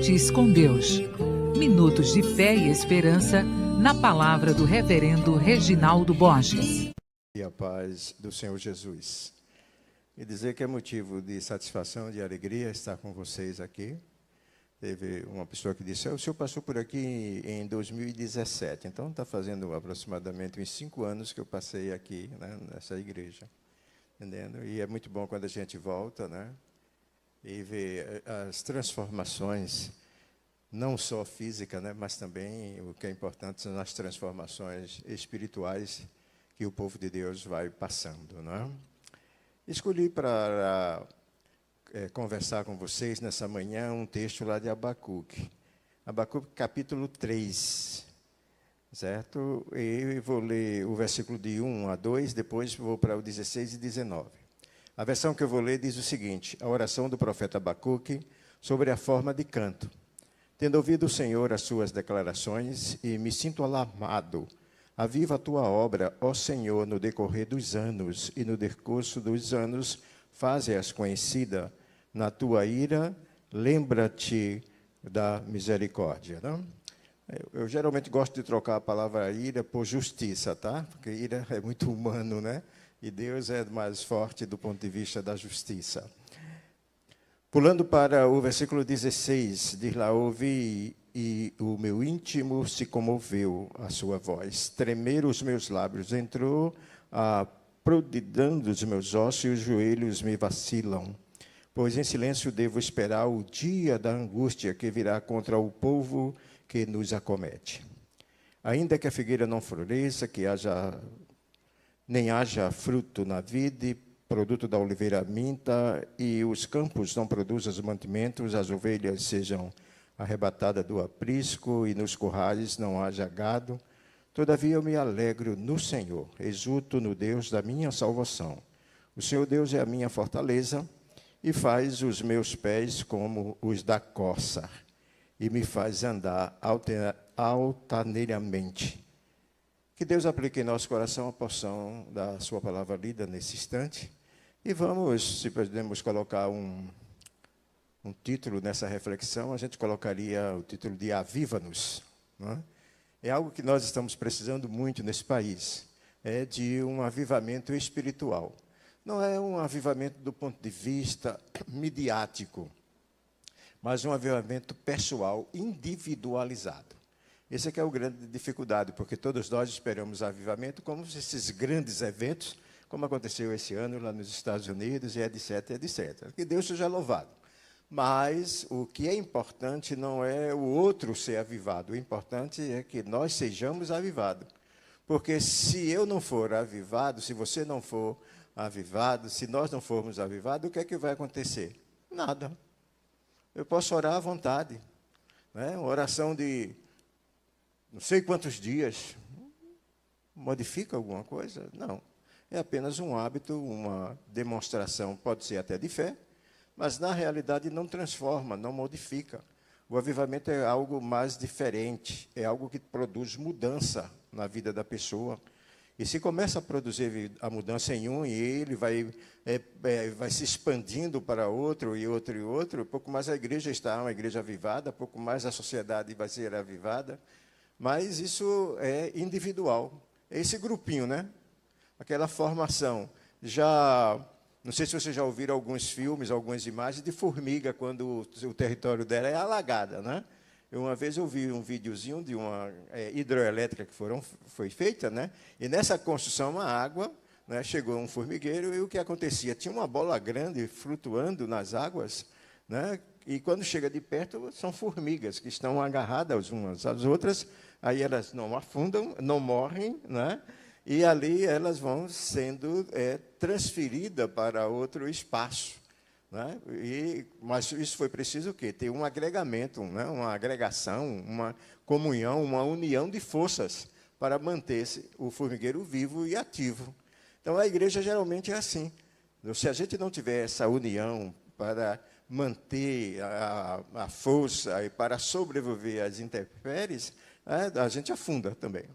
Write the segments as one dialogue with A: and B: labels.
A: Instantes com Deus. Minutos de fé e esperança na palavra do Reverendo Reginaldo Borges.
B: E a paz do Senhor Jesus. E dizer que é motivo de satisfação, de alegria estar com vocês aqui. Teve uma pessoa que disse, o senhor passou por aqui em 2017, então está fazendo aproximadamente uns 5 anos que eu passei aqui, né, nessa igreja. Entendendo? E é muito bom quando a gente volta, né, e vê as transformações, não só física, né, mas também o que é importante são as transformações espirituais que o povo de Deus vai passando, né? Escolhi para conversar com vocês nessa manhã um texto lá de Abacuque. Abacuque, capítulo 3, certo? E vou ler o versículo de 1 a 2, depois vou para o 16 e 19. A versão que eu vou ler diz o seguinte, a oração do profeta Abacuque sobre a forma de canto. Tendo ouvido o Senhor as suas declarações e me sinto alarmado, aviva a tua obra, ó Senhor, no decorrer dos anos, e no decurso dos anos, faze-as conhecida. Na tua ira, lembra-te da misericórdia. Não? Eu geralmente gosto de trocar a palavra ira por justiça, tá? Porque ira é muito humano, né? E Deus é mais forte do ponto de vista da justiça. Pulando para o versículo 16, diz lá, ouvi e o meu íntimo se comoveu a sua voz. Tremeram os meus lábios, entrou a prodigão dos meus ossos e os joelhos me vacilam. Pois em silêncio devo esperar o dia da angústia que virá contra o povo que nos acomete. Ainda que a figueira não floresça, nem haja fruto na vide, produto da oliveira minta, e os campos não produzam os mantimentos, as ovelhas sejam arrebatadas do aprisco, e nos currais não haja gado. Todavia eu me alegro no Senhor, exulto no Deus da minha salvação. O Senhor Deus é a minha fortaleza, e faz os meus pés como os da corça, e me faz andar altaneiramente. Que Deus aplique em nosso coração a porção da sua palavra lida nesse instante. E vamos, se podemos colocar um título nessa reflexão, a gente colocaria o título de Aviva-nos. Não é? É algo que nós estamos precisando muito nesse país, é de um avivamento espiritual. Não é um avivamento do ponto de vista midiático, mas um avivamento pessoal, individualizado. Essa é a grande dificuldade, porque todos nós esperamos avivamento como esses grandes eventos, como aconteceu esse ano lá nos Estados Unidos, e etc, etc. Que Deus seja louvado. Mas o que é importante não é o outro ser avivado, o importante é que nós sejamos avivados. Porque se eu não for avivado, se você não for avivado, se nós não formos avivados, o que é que vai acontecer? Nada. Eu posso orar à vontade, né? Uma oração de não sei quantos dias, modifica alguma coisa? Não. É apenas um hábito, uma demonstração, pode ser até de fé, mas na realidade não transforma, não modifica. O avivamento é algo mais diferente, é algo que produz mudança na vida da pessoa. E se começa a produzir a mudança em um, e ele vai se expandindo para outro, e outro, e outro, pouco mais a igreja está uma igreja avivada, pouco mais a sociedade vai ser avivada, mas isso é individual. É esse grupinho, né? Aquela formação. Não sei se vocês já ouviram alguns filmes, algumas imagens de formiga, quando o território dela é alagada, né? Uma vez eu vi um videozinho de uma hidroelétrica que foi feita, né? E nessa construção, a água, né, chegou um formigueiro, e o que acontecia? Tinha uma bola grande flutuando nas águas, né? E quando chega de perto, são formigas que estão agarradas umas às outras, aí elas não afundam, não morrem, né? E ali elas vão sendo transferidas para outro espaço. Né? Mas isso foi preciso o quê? Ter um agregamento, né? Uma agregação, uma comunhão, uma união de forças para manter o formigueiro vivo e ativo. Então, a igreja geralmente é assim. Se a gente não tiver essa união para manter a força e para sobreviver às intempéries, a gente afunda também.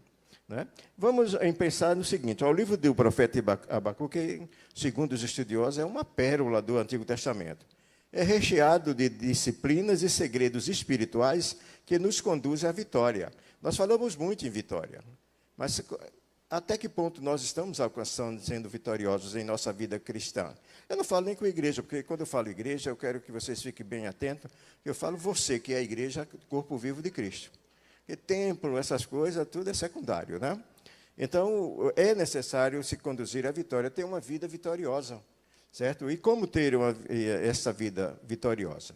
B: Né? Vamos pensar no seguinte, o livro do profeta Abacuque, segundo os estudiosos, é uma pérola do Antigo Testamento. é recheado de disciplinas e segredos espirituais que nos conduzem à vitória. Nós falamos muito em vitória, mas até que ponto nós estamos alcançando, sendo vitoriosos em nossa vida cristã? Eu não falo nem com a igreja, porque quando eu falo igreja, eu quero que vocês fiquem bem atentos. Eu falo você, que é a igreja, corpo vivo de Cristo. Porque templo, essas coisas, tudo é secundário, né? Então, é necessário se conduzir à vitória, ter uma vida vitoriosa, certo? E como ter essa vida vitoriosa?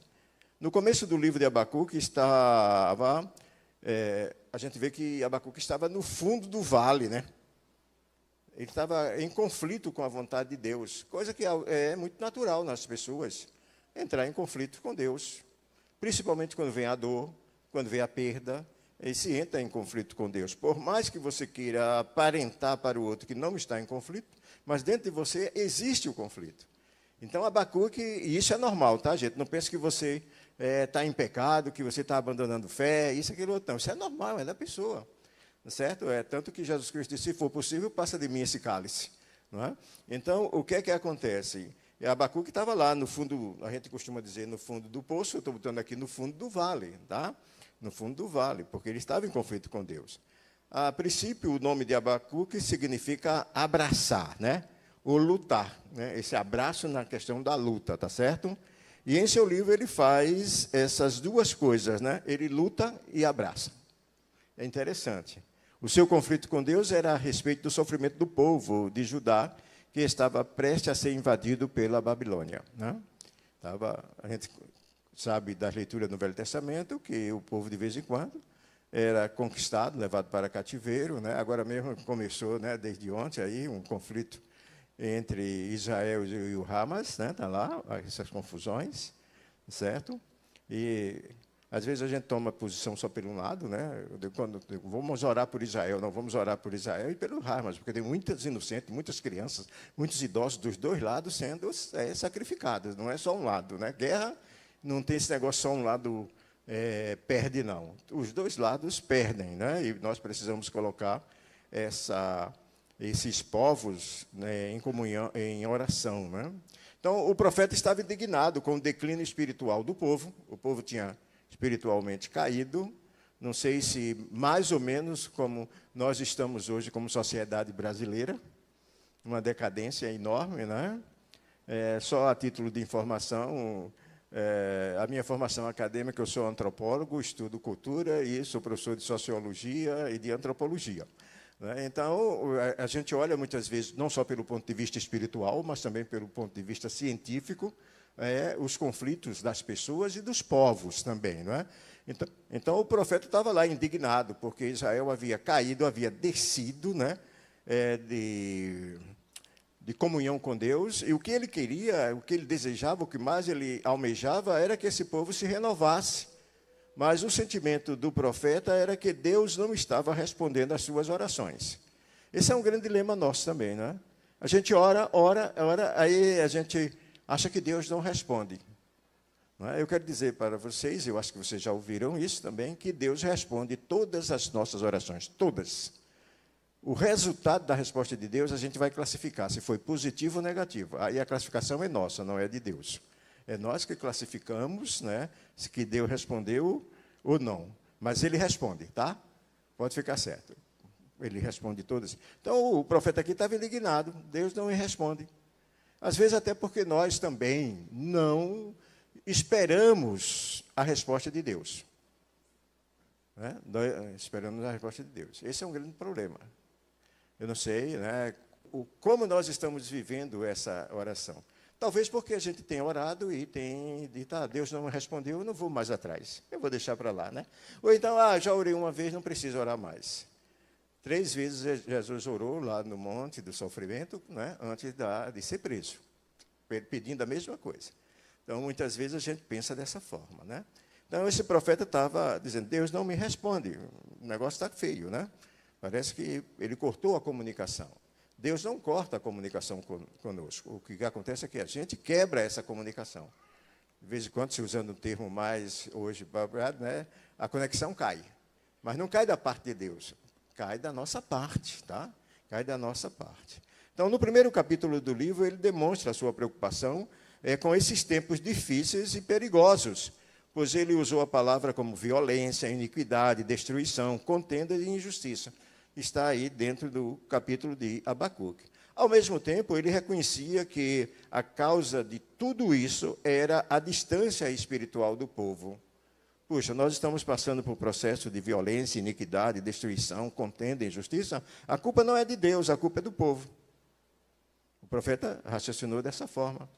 B: No começo do livro de Abacuque estava... a gente vê que Abacuque estava no fundo do vale, né? Ele estava em conflito com a vontade de Deus, coisa que é muito natural nas pessoas, entrar em conflito com Deus, principalmente quando vem a dor, quando vem a perda, e se entra em conflito com Deus. Por mais que você queira aparentar para o outro que não está em conflito, mas dentro de você existe o conflito. Então, Abacuque, e isso é normal, tá, gente? Não pense que você está em pecado, que você está abandonando fé, isso, aquilo, outro. Não, isso é normal, é da pessoa. Certo? Tanto que Jesus Cristo disse, se for possível, passa de mim esse cálice. Não é? Então, o que é que acontece? Abacuque estava lá no fundo, a gente costuma dizer no fundo do poço, eu estou botando aqui no fundo do vale, tá? No fundo do vale, porque ele estava em conflito com Deus. A princípio, o nome de Abacuque significa abraçar, né? Ou lutar, né? Esse abraço na questão da luta, tá certo? E em seu livro ele faz essas duas coisas, né? Ele luta e abraça. É interessante. O seu conflito com Deus era a respeito do sofrimento do povo de Judá, que estava prestes a ser invadido pela Babilônia, né? A gente sabe da leitura no Velho Testamento que o povo, de vez em quando, era conquistado, levado para cativeiro, né? Agora mesmo começou, né, desde ontem, aí, um conflito entre Israel e o Hamas, né? Está lá, essas confusões, certo? E às vezes a gente toma posição só por um lado, né? Vamos orar por Israel, não vamos orar por Israel e pelo Hamas, porque tem muitas inocentes, muitas crianças, muitos idosos dos dois lados sendo sacrificados, não é só um lado, né? Guerra não tem esse negócio só um lado perde, não. Os dois lados perdem, né? E nós precisamos colocar esses povos, né, em comunhão, em oração, né? Então, o profeta estava indignado com o declínio espiritual do povo. O povo tinha espiritualmente caído, não sei se mais ou menos como nós estamos hoje como sociedade brasileira, uma decadência enorme, né? Só a título de informação, a minha formação acadêmica, eu sou antropólogo, estudo cultura e sou professor de sociologia e de antropologia. Então, a gente olha muitas vezes, não só pelo ponto de vista espiritual, mas também pelo ponto de vista científico, os conflitos das pessoas e dos povos também, não é? Então o profeta estava lá indignado, porque Israel havia caído, havia descido, né, de comunhão com Deus, e o que ele queria, o que ele desejava, o que mais ele almejava, era que esse povo se renovasse. Mas o sentimento do profeta era que Deus não estava respondendo às suas orações. Esse é um grande dilema nosso também, não é? A gente ora, aí a gente acha que Deus não responde. Não é? Eu quero dizer para vocês, eu acho que vocês já ouviram isso também, que Deus responde todas as nossas orações, todas. O resultado da resposta de Deus a gente vai classificar, se foi positivo ou negativo. Aí a classificação é nossa, não é de Deus. É nós que classificamos, né, se que Deus respondeu ou não. Mas Ele responde, tá? Pode ficar certo. Ele responde todas. Então, o profeta aqui estava indignado. Deus não me responde. Às vezes até porque nós também não esperamos a resposta de Deus. Né? Nós esperamos a resposta de Deus. Esse é um grande problema. Eu não sei, né, como nós estamos vivendo essa oração. Talvez porque a gente tem orado e tem dito, Deus não me respondeu, eu não vou mais atrás. Eu vou deixar para lá, né? Ou então, já orei uma vez, não preciso orar mais. 3 vezes Jesus orou lá no Monte do Sofrimento, né, antes de ser preso, pedindo a mesma coisa. Então, muitas vezes a gente pensa dessa forma, né? Então, esse profeta estava dizendo, Deus não me responde, o negócio está feio, né? Parece que ele cortou a comunicação. Deus não corta a comunicação conosco. O que acontece é que a gente quebra essa comunicação. De vez em quando, se usando um termo mais hoje, né, a conexão cai. Mas não cai da parte de Deus, cai da nossa parte, tá? Cai da nossa parte. Então, no primeiro capítulo do livro, ele demonstra a sua preocupação com esses tempos difíceis e perigosos, pois ele usou a palavra como violência, iniquidade, destruição, contenda e injustiça. Está aí dentro do capítulo de Abacuque. Ao mesmo tempo, ele reconhecia que a causa de tudo isso era a distância espiritual do povo. Puxa, nós estamos passando por um processo de violência, iniquidade, destruição, contenda e injustiça. A culpa não é de Deus, a culpa é do povo. O profeta raciocinou dessa forma,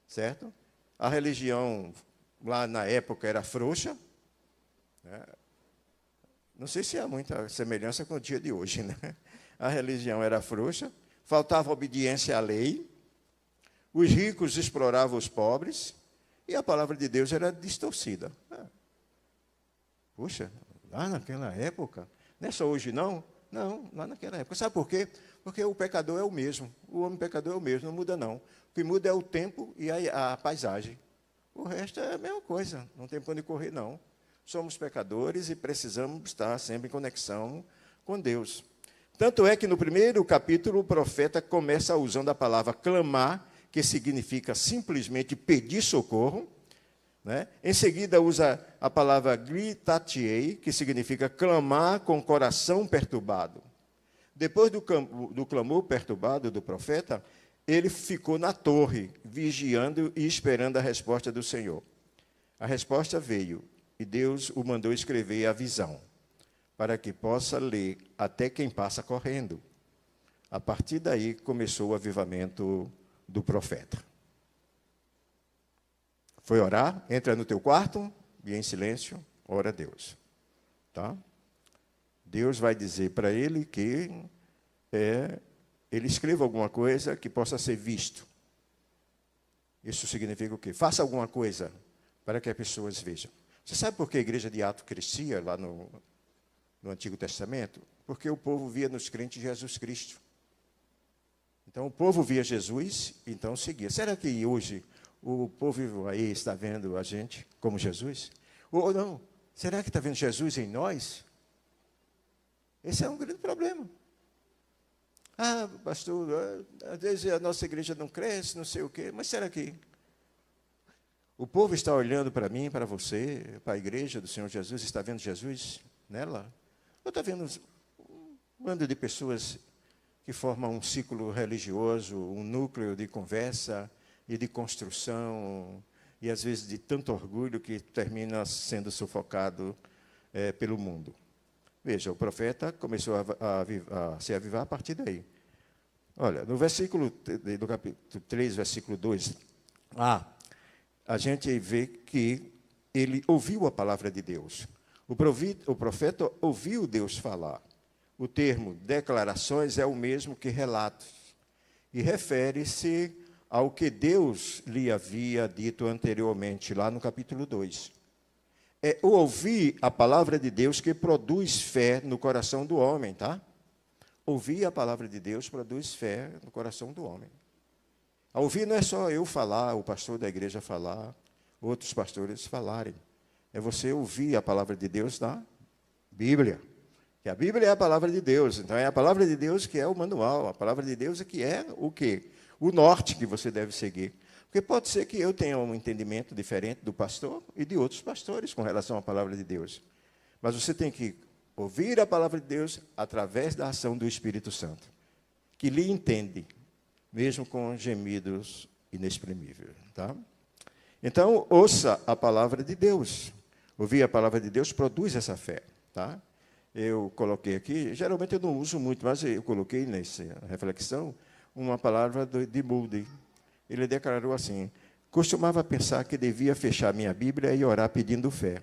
B: certo? A religião lá na época era frouxa, né? Não sei se há muita semelhança com o dia de hoje, né? A religião era frouxa, faltava obediência à lei, os ricos exploravam os pobres e a palavra de Deus era distorcida. Puxa, lá naquela época, não é só hoje não? Não, lá naquela época. Sabe por quê? Porque o pecador é o mesmo, o homem pecador é o mesmo, não muda não. O que muda é o tempo e a paisagem. O resto é a mesma coisa, não tem para onde correr não. Somos pecadores e precisamos estar sempre em conexão com Deus. Tanto é que no primeiro capítulo o profeta começa usando a palavra clamar, que significa simplesmente pedir socorro, né? Em seguida usa a palavra gritatiei, que significa clamar com o coração perturbado. Depois do clamor perturbado do profeta, ele ficou na torre, vigiando e esperando a resposta do Senhor. A resposta veio, e Deus o mandou escrever a visão, para que possa ler até quem passa correndo. A partir daí começou o avivamento do profeta. Foi orar, entra no teu quarto e em silêncio, ora a Deus. Tá? Deus vai dizer para ele que ele escreva alguma coisa que possa ser visto. Isso significa o quê? Faça alguma coisa para que as pessoas vejam. Você sabe por que a igreja de Atos crescia lá no Antigo Testamento? Porque o povo via nos crentes Jesus Cristo. Então, o povo via Jesus, então seguia. Será que hoje o povo aí está vendo a gente como Jesus? Ou não? Será que está vendo Jesus em nós? Esse é um grande problema. Ah, pastor, às vezes a nossa igreja não cresce, não sei o quê, mas será que o povo está olhando para mim, para você, para a igreja do Senhor Jesus, está vendo Jesus nela? Ou está vendo um bando de pessoas que formam um ciclo religioso, um núcleo de conversa e de construção, e às vezes de tanto orgulho que termina sendo sufocado pelo mundo? Veja, o profeta começou a se avivar a partir daí. Olha, no versículo do capítulo 3, versículo 2, a gente vê que ele ouviu a palavra de Deus. O profeta ouviu Deus falar. O termo declarações é o mesmo que relatos. E refere-se ao que Deus lhe havia dito anteriormente, lá no capítulo 2. É o ouvir a palavra de Deus que produz fé no coração do homem, tá? Ouvir a palavra de Deus produz fé no coração do homem. A ouvir não é só eu falar, o pastor da igreja falar, outros pastores falarem. É você ouvir a palavra de Deus na Bíblia. Que a Bíblia é a palavra de Deus. Então, é a palavra de Deus que é o manual. A palavra de Deus é que é o quê? O norte que você deve seguir. Porque pode ser que eu tenha um entendimento diferente do pastor e de outros pastores com relação à palavra de Deus. Mas você tem que ouvir a palavra de Deus através da ação do Espírito Santo, que lhe entende, mesmo com gemidos inexprimíveis. Tá? Então, ouça a palavra de Deus. Ouvir a palavra de Deus produz essa fé. Tá? Eu coloquei aqui, geralmente eu não uso muito, mas eu coloquei nessa reflexão uma palavra de Moody. Ele declarou assim: costumava pensar que devia fechar minha Bíblia e orar pedindo fé,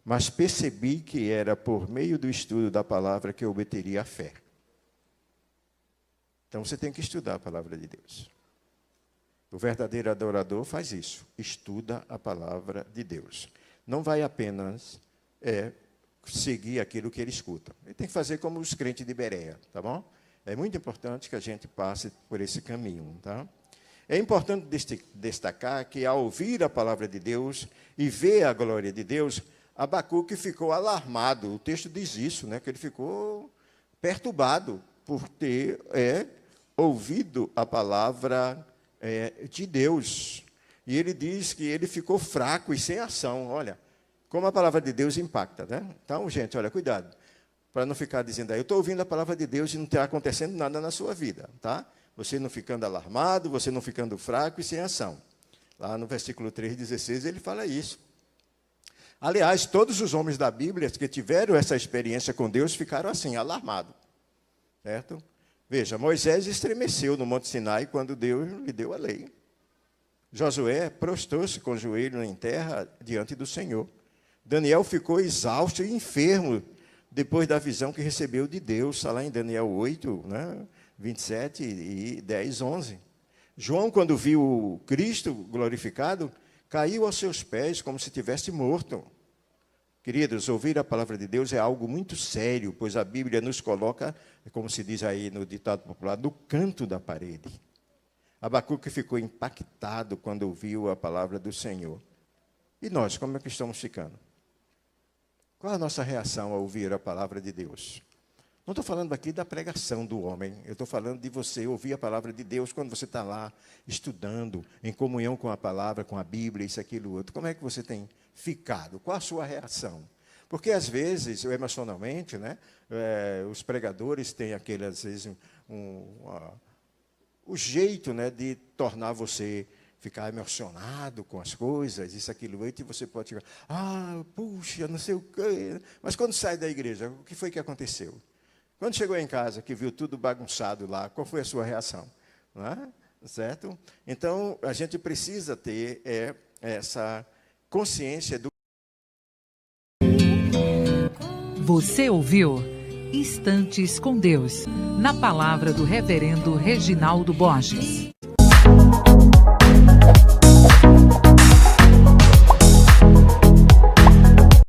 B: mas percebi que era por meio do estudo da palavra que eu obteria a fé. Então, você tem que estudar a palavra de Deus. O verdadeiro adorador faz isso, estuda a palavra de Deus. Não vai apenas seguir aquilo que ele escuta. Ele tem que fazer como os crentes de Bereia, tá bom? É muito importante que a gente passe por esse caminho, tá? É importante destacar que, ao ouvir a palavra de Deus e ver a glória de Deus, Abacuque ficou alarmado. O texto diz isso, né? Que ele ficou perturbado por ter ouvido a palavra de Deus. E ele diz que ele ficou fraco e sem ação. Olha, como a palavra de Deus impacta, né? Então, gente, olha, cuidado. Para não ficar dizendo aí, eu estou ouvindo a palavra de Deus e não está acontecendo nada na sua vida, tá? Você não ficando alarmado, você não ficando fraco e sem ação. Lá no versículo 3,16, ele fala isso. Aliás, todos os homens da Bíblia que tiveram essa experiência com Deus ficaram assim, alarmados. Certo? Veja, Moisés estremeceu no Monte Sinai quando Deus lhe deu a lei. Josué prostrou-se com o joelho em terra diante do Senhor. Daniel ficou exausto e enfermo depois da visão que recebeu de Deus. Está lá em Daniel 8, né, 27 e 10, 11. João, quando viu Cristo glorificado, caiu aos seus pés como se tivesse morto. Queridos, ouvir a palavra de Deus é algo muito sério, pois a Bíblia nos coloca, como se diz aí no ditado popular, no canto da parede. Abacuque ficou impactado quando ouviu a palavra do Senhor. E nós, como é que estamos ficando? Qual a nossa reação ao ouvir a palavra de Deus? Não estou falando aqui da pregação do homem, eu estou falando de você ouvir a palavra de Deus quando você está lá estudando, em comunhão com a palavra, com a Bíblia, isso, aquilo, outro. Como é que você tem ficado? Qual a sua reação? Porque, às vezes, emocionalmente, né, os pregadores têm aquele, às vezes, o jeito, né, de tornar você ficar emocionado com as coisas, isso, aquilo, outro, e você pode chegar, puxa, não sei o quê. Mas quando sai da igreja, o que foi que aconteceu? Quando chegou em casa, que viu tudo bagunçado lá, qual foi a sua reação? Não é? Certo? Então, a gente precisa ter essa consciência do...
A: Você ouviu Instantes com Deus, na palavra do reverendo Reginaldo Borges.